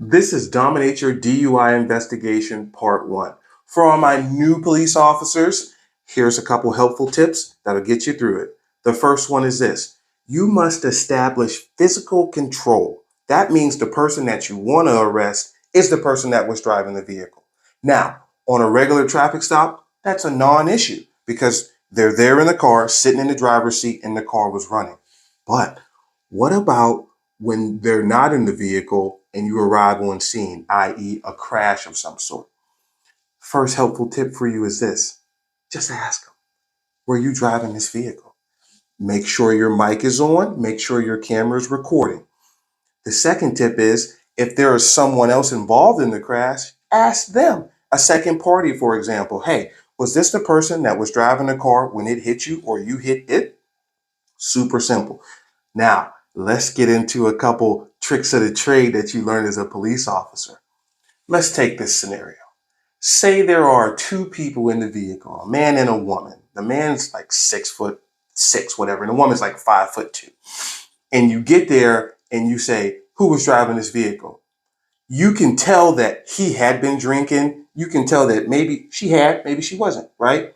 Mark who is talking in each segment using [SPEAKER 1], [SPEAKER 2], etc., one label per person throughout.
[SPEAKER 1] This is Dominate Your DUI Investigation Part 1. For all my new police officers, here's a couple helpful tips that'll get you through it. The first one is this. You must establish physical control. That means the person that you want to arrest is the person that was driving the vehicle. Now, on a regular traffic stop, that's a non-issue because they're there in the car, sitting in the driver's seat, and the car was running. But what about when they're not in the vehicle and you arrive on scene, i.e. a crash of some sort? First helpful tip for you is this. Just ask them, were you driving this vehicle? Make sure your mic is on. Make sure your camera is recording. The second tip is if there is someone else involved in the crash, ask them. A second party, for example. Hey, was this the person that was driving the car when it hit you or you hit it? Super simple. Now, let's get into a couple tricks of the trade that you learned as a police officer. Let's take this scenario. Say there are two people in the vehicle, a man and a woman. The man's like 6'6", whatever, and the woman's like 5'2". And you get there and you say, who was driving this vehicle? You can tell that he had been drinking. You can tell that maybe she had, maybe she wasn't, right?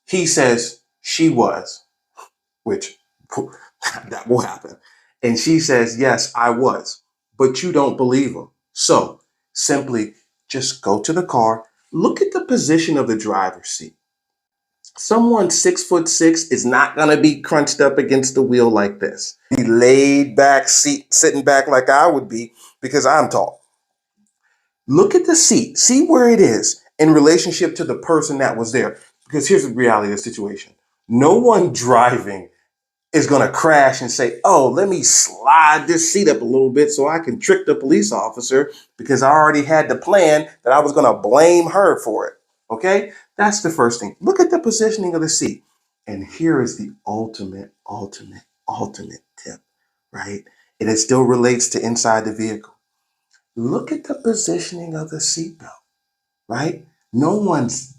[SPEAKER 1] He says she was, which that will happen. And she says, yes, I was, but you don't believe him. So simply just go to the car, look at the position of the driver's seat. Someone 6'6" is not going to be crunched up against the wheel like this. Be laid back, sitting back like I would be because I'm tall. Look at the seat, see where it is in relationship to the person that was there. Because here's the reality of the situation. No one driving is going to crash and say, oh, let me slide this seat up a little bit so I can trick the police officer because I already had the plan that I was going to blame her for it. Okay, that's the first thing. Look at the positioning of the seat. And here is the ultimate tip, right? And it still relates to inside the vehicle. Look at the positioning of the seatbelt, right? No one's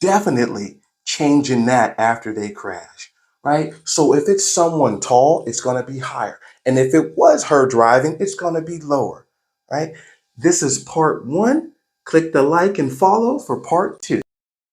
[SPEAKER 1] definitely changing that after they crash, right? So if it's someone tall, it's going to be higher. And if it was her driving, it's going to be lower, right? This is part 1. Click the like and follow for part 2.